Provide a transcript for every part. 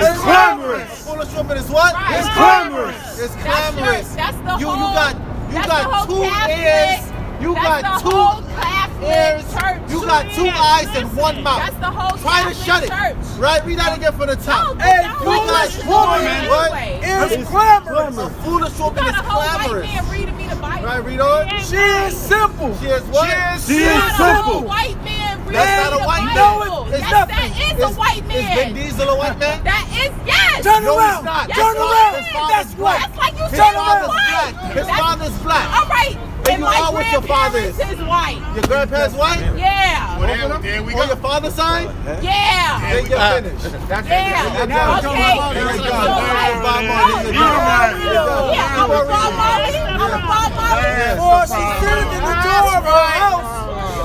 It's clamorous. Foolish woman is what? Right. It's clamorous. It's clamorous. That's the You whole. got two ears. You got two ears. You got two eyes and one mouth. That's the whole. Try to shut it. Right? Read that again from the top. Hey, foolish woman. What? It's clamorous. A foolish woman is clamorous. Reading me the Bible. Right? Read on. She is simple. She is what? She is simple. White man reading That's not a the white Bible. man. It's Yes, nothing. that is a white man. Is Vin Diesel a white man? That is, yes. Turn No, around. he's not. Yes, Turn he around. is. That's right. That's like you His said father's white. black. His father's black. All right. And you my are what your father is. grandparents is white. Your grandparents white? Yeah. Well, there we go. On your father's side? Yeah. Then you're finished. That's Yeah. it. Now Okay. There you go. Bob Marley. Yeah, I'm a Bob Marley. I'm a Bob Marley. Boy, she's sitting in the door of her house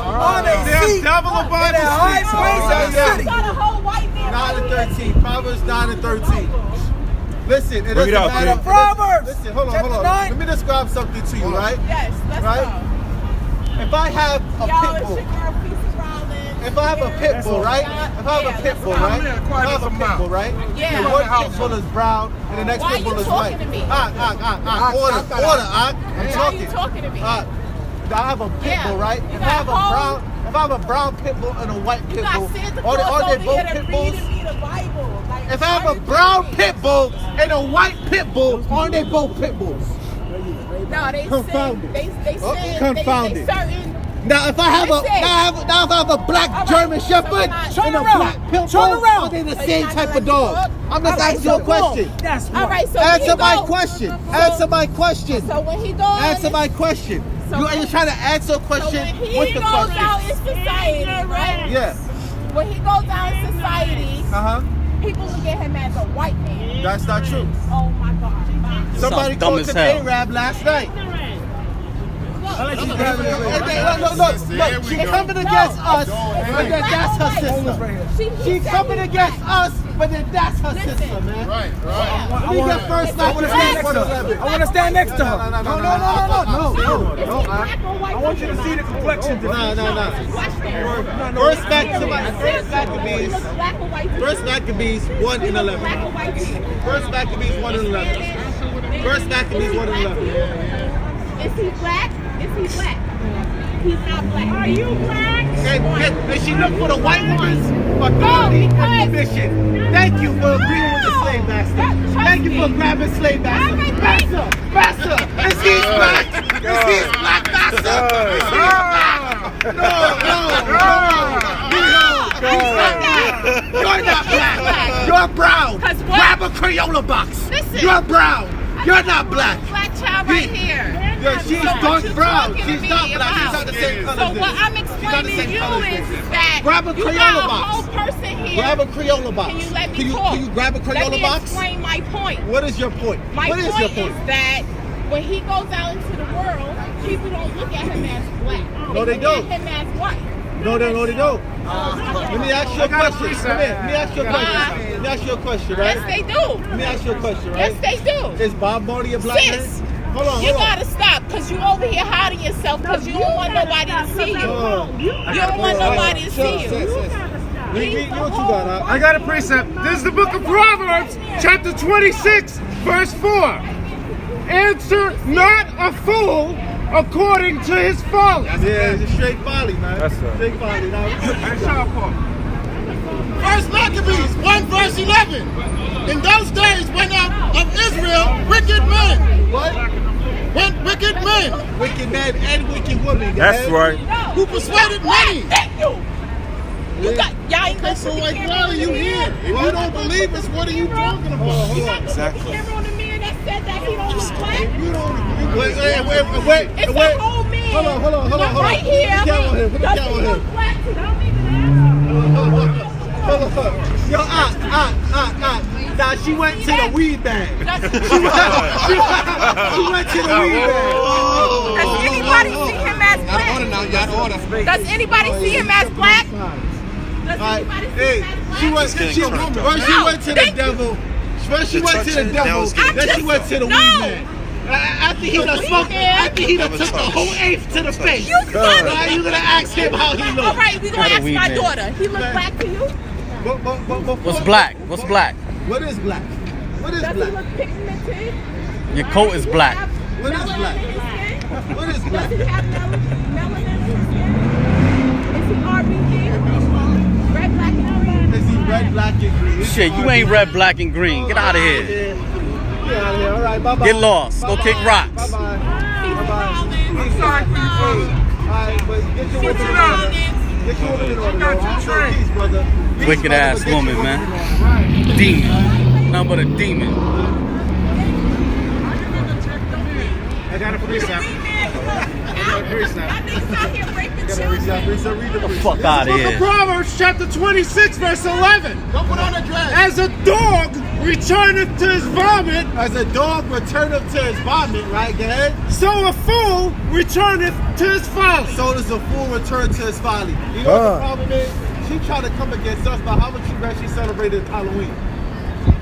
on a seat devil of in a high place of the I city. got a whole white man. 9 and 13. Proverbs 9 and 13. Listen, it doesn't out, matter. Kid. Proverbs, Listen, hold on. chapter 9. Let me describe something to you, right? Yes, let's Right? go. If I have a Y'all, pit it's bull, your girl, Peace Rollins. if I have a pit bull, right? If I have a pit bull, right? If I have a pit bull, right? Yeah. The one pit bull is brown and the next Why pit bull you is talking white. to me? Order. I'm Why talking. you talking to me? I have a pit bull, right? You If I have a got brown pit bull and a white You pit got bull, Santa are Claus they over both here to pit bulls? reading me the Bible. Like, If I have are a you brown kidding me? pit bull and a white pit bull, aren't they both pit bulls? No, they Confounded. They Oh, said confounded. they certain. Now if I have Listen. now if I have a black All right, German so Shepherd we're not- and a Turn black around. pit Turn bull, around. are they the So same you're not type gonna of dog? let me I'm just talk? asking you a question. That's All right, so Answer when my he goes- question. so- Answer my question. So when he goes, Answer my question. So You're when- trying to answer a so question when he with the goes question. out in society, right? Yeah. When he goes out in society, people look at him as a white man. That's not true. Oh my God. Somebody dumb called as him hell. Arab last night. Look, Look, she coming against us, but then that's her sister. She coming against us, but then that's her sister, man. Right. Let me get first night with I want to stand next to her. No. I want you to see the complexion. No. First Maccabees. First Maccabees 1 and 11. First Maccabees 1 and 11. First Maccabees 1 and 11. Is he black? Is he black? He's not black. Are you black? Did she look for the white woman's authority and mission? Thank you for agreeing with the slave master. Thank you for grabbing slave master. Master, is he black? Is he black, master? Is he black? No. You're not black. You're brown. Grab a Crayola box. Listen. You're brown. You're not black. Black child right here. Yeah, she's So what dark you brown. talking to She's me not black. She's about? not the same color So as this. what I'm She's not the explaining same to you color as is this. that Grab a you Crayola got a box. whole person here. Grab a Crayola box. Can you let me talk? Can you grab a Crayola Let me box? explain my point. What is your point? My What is point your point? is that when he goes out into the world, people don't look at him as black. No, they look don't. at him as white. No, they don't. Let me ask you a question. Come here. Let me ask you a question. Let me ask you a question, right? Yes, they do. Let me ask you a question, right? Yes, they do. Is Bob Marley a black Sis, man? Hold on. you gotta stop because you over here hiding yourself because you don't want nobody to see you. You don't want nobody to see you. Read what you got, I got a precept. This is the book of Proverbs, chapter 26, verse 4. Answer not a fool according to his folly. Yeah, it's a straight folly, man. That's right. Straight folly. Now, And Shawapar. First Maccabees 1 verse 11. In those days went out of Israel wicked men. what? Went wicked men Wicked man and wicked woman. That's man. right. who persuaded many. Thank you. You got y'all ain't gonna So put the like, camera why on are the you man. here? If you don't believe us, what are you talking about? You not gonna put the camera on the man that said that he don't look black. You don't. Wait. It's a whole man. Hold on. Look right here. Put the camera on him. Put the Does camera he on look him. black? Don't even ask. Hold on. Yo, Now she went to the weed bag. She went to the weed bag. Does anybody see him as black? Does anybody see him as black? Does anybody see him as black? She went to the devil. First she went to the devil, then she went to the weed man. After he done smoked, after he done took the whole eighth to the face. You funny. Now you gonna ask him how he look. All right, we gonna ask weed my man. daughter. He look black to you? What's black? What's black? What is black? What is Does he black? look pigmented? Your coat is black. What is black? What is black? Does he have melanin in his skin? Is he RBG? Red, black, and green? Is he red, black, and green? Shit, you ain't red, black, and green. Get out of here. Get out of here. All right, bye-bye. Get lost. Go kick rocks. Bye-bye. Bye-bye. I'm sorry for you. All right, but get your women in order. Get your women in order. I'm sure these, brother. Wicked ass woman, man. Demon. Nothing but a demon. I got a precept. Get the fuck out of Book of here. Proverbs, chapter 26, verse 11. Don't put on the dress. As a dog returneth to his vomit, As a dog returneth to his vomit, right? Go ahead. so a fool returneth to his folly. So does a fool return to his folly. You know what the problem is? She tried to come against us, but how much you bet she celebrated Halloween?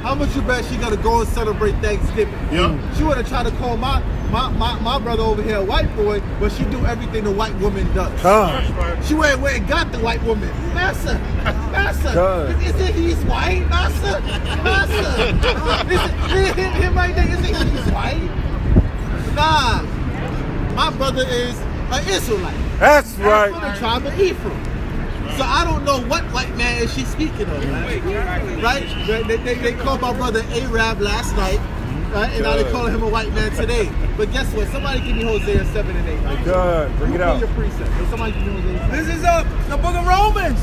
How much you bet she gonna go and celebrate Thanksgiving? Yeah. She would have tried to call my brother over here a white boy, but she do everything the white woman does. She went and got the white woman. Master, isn't he white? Master. Him right there, isn't he white? Nah, my brother is an Israelite. That's From the tribe of Ephraim. So I don't know what white man is she speaking of, right? They called my brother Arab last night, right? And now they call him a white man today. But guess what? Somebody give me Hosea 7 and 8. Right? Good. Bring it out. Your precept. Somebody give me Hosea 7. This is the book of Romans,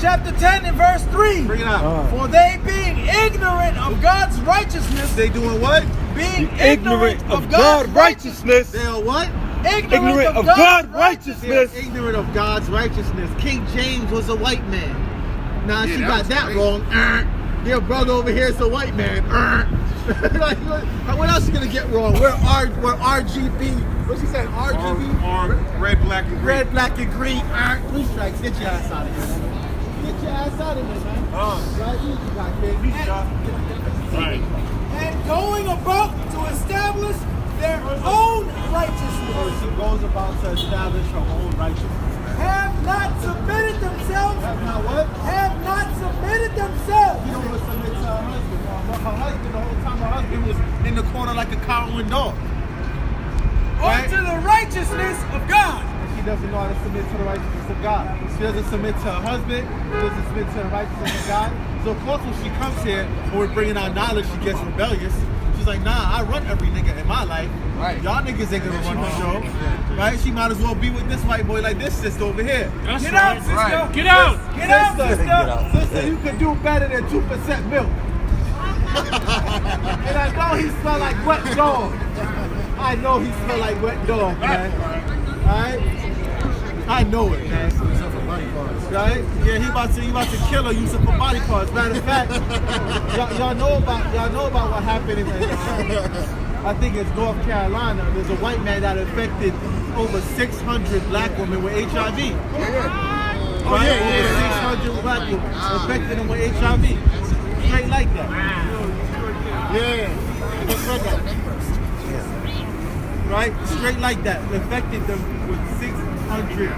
chapter 10 and verse 3. Bring it out. For they being ignorant of God's righteousness, They doing what? being ignorant of God's righteousness, They are what? ignorant of God's They're righteousness. ignorant of God's righteousness. King James was a white man. Now she got that wrong. Their brother over here is a white man. Like, what else you gonna get wrong? We're RGB. What she said? RGB. Red, black, and Red, black, and green. 3 strikes. Get your ass out of here. Get your ass out of here, man. Right? You got kid. Right. And going about to establish their own righteousness, She goes about to establish her own righteousness. have not submitted themselves, Have not what? have not submitted themselves. You don't submit to her husband. Her husband, the whole time her husband was in the corner like a cowering dog. Right? Unto the righteousness of God. And she doesn't know how to submit to the righteousness of God. She doesn't submit to her husband. She doesn't submit to the righteousness of God. So of course when she comes here and we're bringing out knowledge, she gets rebellious. She's like, nah, I run every nigga in my life. Right. Y'all niggas ain't gonna run the show. Right? She might as well be with this white boy like this sister over here. Get out, sister. Right. Get out. Get out, Sister, sister. sister, you could do better than 2% milk. And I know he smell like wet dog. I know he smell like wet dog, man. Alright? I know it, man. Right? Yeah, he about to kill her using for body parts. Matter of fact, y'all know about what happened in I think it's North Carolina. There's a white man that infected over 600 black women with HIV. Right? Over 600 black women infected them with HIV. Straight like that. Right? Straight like that. Infected them with 600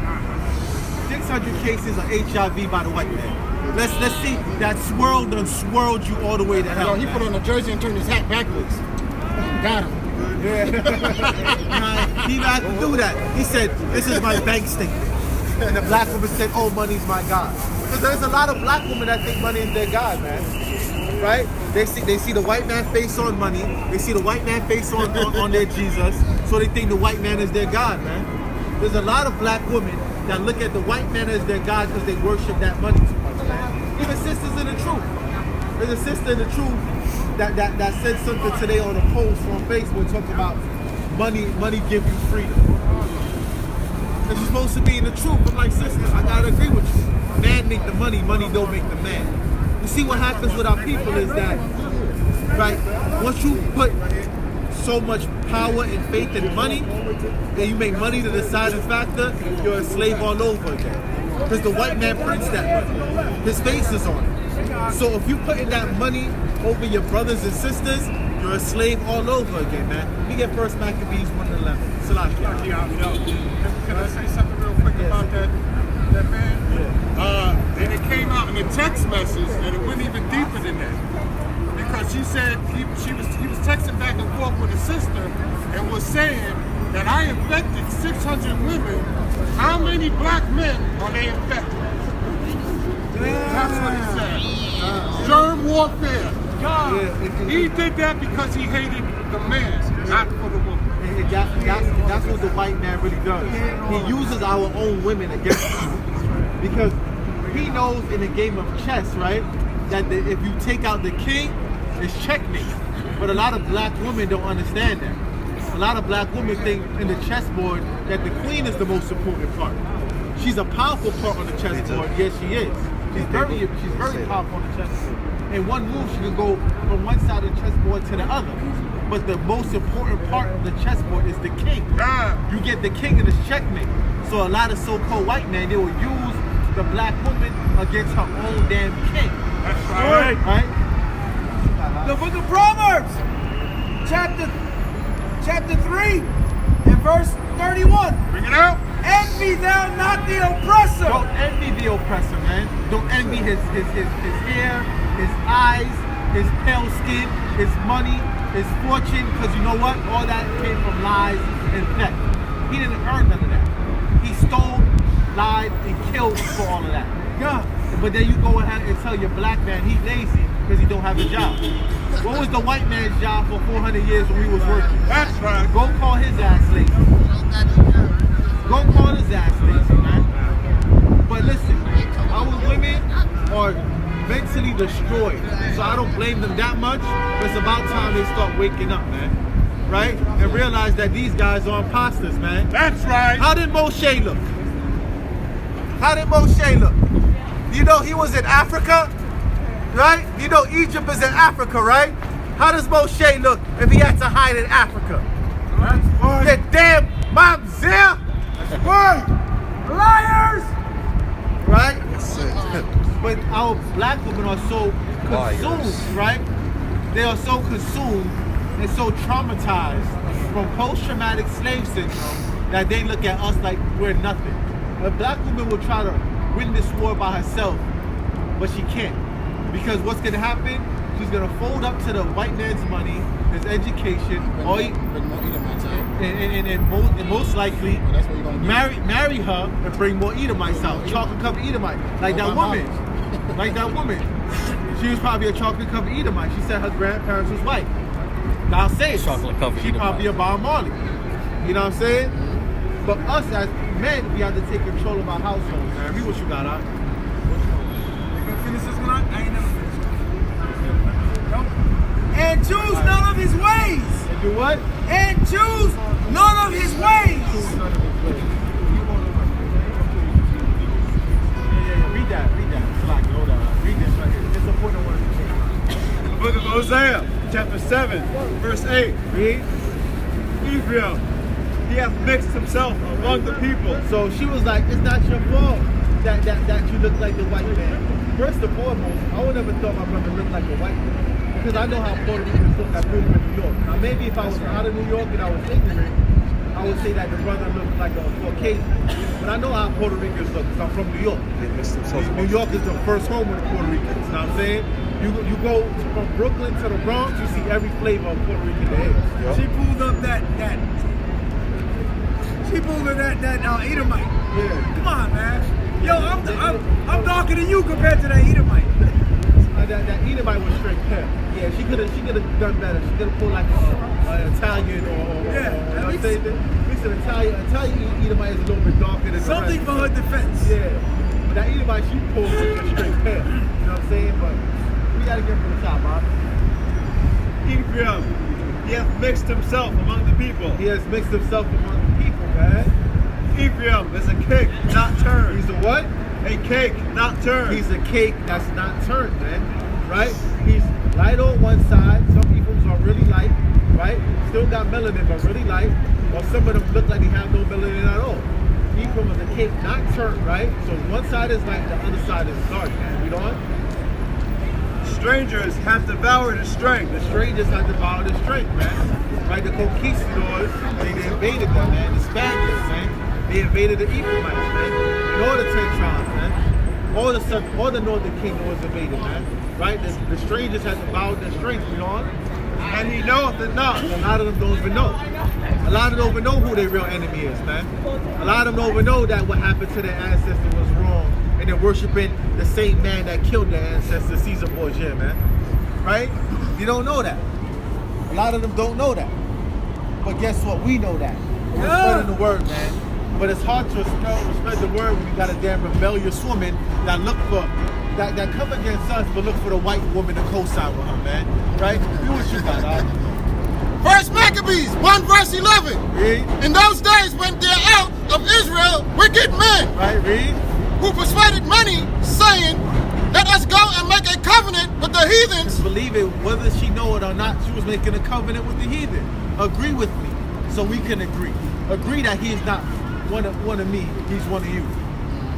cases of HIV by the white man. Let's see. That swirled you all the way to hell. He put on a jersey and turned his hat backwards. Got him. Yeah. He had to do that. He said, this is my bank statement. And the black woman said, oh, money's my God. Because there's a lot of black women that think money is their God, man. Right? They see the white man face on money. They see the white man face on their Jesus. So they think the white man is their God, man. There's a lot of black women that look at the white man as their God because they worship that money too much, man. Even sisters in the truth. There's a sister in the truth that said something today on a post on Facebook talking about money give you freedom. And she's supposed to be in the truth. I'm like, sister, I gotta agree with you. Man make the money, money don't make the man. You see what happens with our people is that, right, once you put so much power and faith in money, and you make money the deciding factor, you're a slave all over again. Because the white man prints that money. His face is on it. So if you put in that money over your brothers and sisters, you're a slave all over again, man. Let me get First Maccabees 1:11. Salakia. Can I say something real quick about that man? Yeah. And it came out in a text message, and it went even deeper than that. she said he was texting back and forth with his sister and was saying that I infected 600 women. How many black men are they infected? That's what he said. Germ warfare. He did that because he hated the man, not for the woman. And that's what the white man really does. He uses our own women against us. Because he knows in a game of chess, right, that if you take out the king, it's checkmate. But a lot of black women don't understand that. A lot of black women think in the chessboard that the queen is the most important part. She's a powerful part on the chessboard. Yes, she is. She's very powerful on the chessboard. In one move, she can go from one side of the chessboard to the other. But the most important part of the chessboard is the king. You get the king and it's checkmate. So a lot of so-called white men, they will use the black woman against her own damn king. That's right. Right? The book of Proverbs, chapter 3, and verse 31. Bring it out. Envy thou not the oppressor. Don't envy the oppressor, man. Don't envy his hair, his eyes, his pale skin, his money, his fortune, because you know what? All that came from lies and theft. He didn't earn none of that. He stole, lied, and killed for all of that. God. But then you go ahead and tell your black man he's lazy because he don't have a job. What was the white man's job for 400 years when we was working? That's right. Go call his ass lazy. Go call his ass lazy, man. But listen, our women are mentally destroyed. So I don't blame them that much. But it's about time they start waking up, man. Right? And realize that these guys are imposters, man. That's right. How did Moshe look? How did Moshe look? You know he was in Africa, right? You know Egypt is in Africa, right? How does Moshe look if he had to hide in Africa? That's right. The damn mamzer! That's right. Liars! Right? But our black women are so consumed, right? They are so consumed and so traumatized from post-traumatic slave syndrome that they look at us like we're nothing. A black woman will try to win this war by herself, but she can't. Because what's going to happen? She's going to fold up to the white man's money, his education, and most likely marry her and bring more Edomites out. Chocolate covered Edomite. Like that woman. Like that woman. She was probably a chocolate covered Edomite. She said her grandparents was white. Now I'll say it. She probably a Bob Marley. You know what I'm saying? But us as men, we have to take control of our households, man. Read what you got, huh? You gonna finish this one? I ain't never finished. And choose none of his ways. And do what? And choose none of his ways. Read that. It's like, hold on. Read this right here. It's an important one. The book of Hosea, chapter 7, verse 8. Read. Ephraim, he hath mixed himself among the people. So she was like, it's not your fault that you look like the white man. First and foremost, I would never thought my brother looked like a white man. Because I know how Puerto Ricans look. I grew up in New York. Now maybe if I was out of New York and I was ignorant, I would say that the brother looked like a Caucasian. But I know how Puerto Ricans look because I'm from New York. New York is the first home of the Puerto Ricans. You know what I'm saying? You go from Brooklyn to the Bronx, you see every flavor of Puerto Rican there is. She pulled up that Edomite. Yeah. Come on, man. Yo, I'm darker than you compared to that Edomite. That Edomite was straight pale. Yeah, she could have done better. She could have pulled like an Italian or at least an Italian Edomite is a little bit darker than something the for rest. her defense. Yeah, but that Edomite she pulled was straight pale. You know what I'm saying? But we gotta get from the top, Bob. Ephraim, he hath mixed himself among the people. He has mixed himself among the people, man. Ephraim is a cake not turned. He's a what? A cake not turned. He's a cake that's not turned, man. Right? He's light on one side. Some people are really light, right? Still got melanin, but really light. Or some of them look like they have no melanin at all. Ephraim is a cake not turned, right? So one side is light, the other side is dark, man. You know what? Strangers have devoured his strength. The strangers have devoured his strength, man. Right? The conquistadors, they invaded them, man. The Spaniards, man. They invaded the Ephraimites, man. And all the 10 tribes, man. All the northern kingdom was invaded, man. right? The strangers have to bow their strength, you know? And he knoweth it not. A lot of them don't even know. A lot of them don't even know who their real enemy is, man. A lot of them don't even know that what happened to their ancestors was wrong, and they're worshiping the same man that killed their ancestor, Caesar Borgia, man. Right? You don't know that. A lot of them don't know that. But guess what? We know that. We're spreading the word, man. But it's hard to spread the word when you got a damn rebellious woman that look for that come against us, but look for the white woman to co-sign with her, man. Right? Do what you got, all right? First Maccabees 1 verse 11. Read. In those days went there out of Israel wicked men, Right, read. who persuaded many, saying, let us go and make a covenant with the heathens. Believe it, whether she know it or not, she was making a covenant with the heathen. Agree with me, so we can agree. Agree that he is not one of me, he's one of you.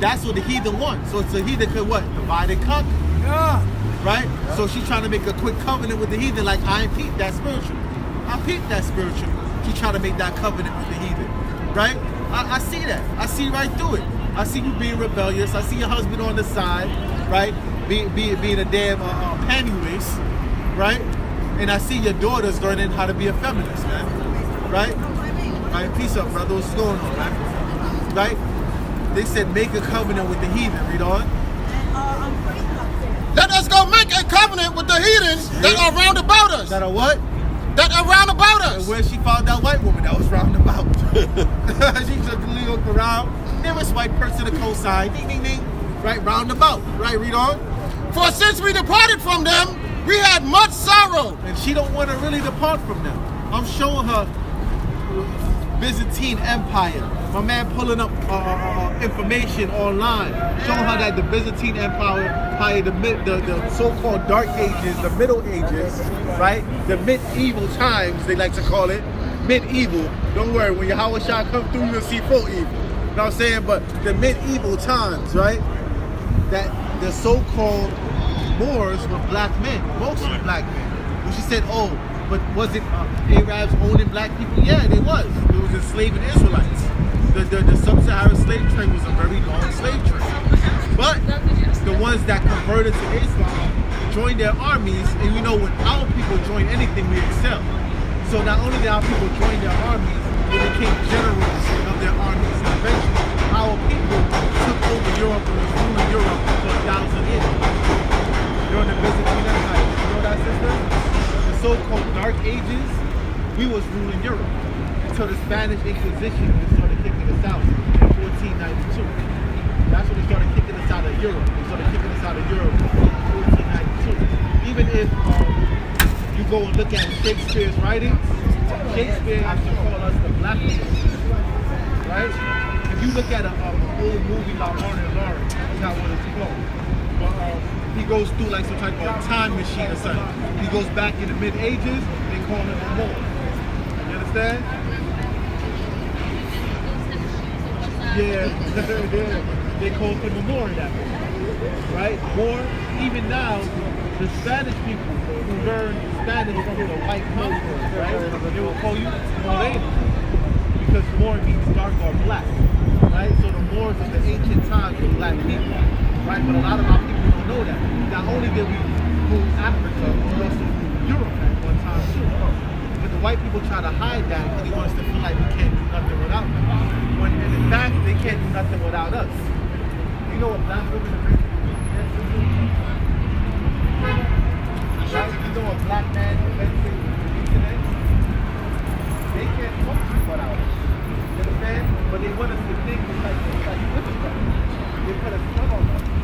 That's what the heathen wants. So the heathen could what? Divide and conquer. Yeah. Right? Yeah. So she's trying to make a quick covenant with the heathen, like I ain't peeped that spiritual. I peeped that spiritual. She trying to make that covenant with the heathen. Right? I see that. I see right through it. I see you being rebellious. I see your husband on the side, right? Being a damn panty waist, right? And I see your daughters learning how to be a feminist, man. Right? Right? Peace up, brother. What's going on, man? Right? They said make a covenant with the heathen. Read on. Let us go make a covenant with the heathens that are round about us. That are what? That are round about us. And where she found that white woman that was round about. She took looked around. Nearest white person to co-sign. Ding, ding, ding. Right? Round about. Right? Read on. For since we departed from them, we had much sorrow. And she don't want to really depart from them. I'm showing her Byzantine Empire. My man pulling up information online, showing her that the Byzantine Empire, the so-called Dark Ages, the Middle Ages, right? The medieval times, they like to call it. Medieval. Don't worry, when Yahweh Shah come through, you'll see full evil. You know what I'm saying? But the medieval times, right? That the so-called Moors were black men, mostly black men. When she said, oh, but was it Arabs owning black people? Yeah, they was. It was enslaving Israelites. The sub-Saharan slave trade was a very long slave trade. But the ones that converted to Islam joined their armies, and you know when our people join anything, we excel. So not only did our people join their armies, they became generals of their armies. And eventually, our people took over Europe and was ruling Europe for 1,000 years. During the Byzantine Empire. You know that, sister? The so-called Dark Ages, we was ruling Europe until the Spanish Inquisition started kicking us out in 1492. That's when they started kicking us out of Europe. They started kicking us out of Europe in 1492. Even if you go and look at Shakespeare's writings, Shakespeare used to call us the black people, right? If you look at an old movie like Arnold Lawrence, that's not what it's called. But he goes through like some type of time machine or something. He goes back in the mid-ages, they call him a Moor. You understand? Yeah, they call him a Moor in that way. Right? Moor, even now, the Spanish people who learn Spanish from the white conquerors, right? They will call you Moreno. Because Moor means dark or black. Right? So the Moors of the ancient times were black people. Right? But a lot of our people don't know that. Not only did we rule Africa, we also ruled Europe at one time too. But the white people try to hide that because they want us to feel like we can't do nothing without them. When in fact, they can't do nothing without us. You know what black women are doing? Right? You know what black man is today? They can't function without us. You understand? But they want us to think it's like witchcraft. They put a spell on us.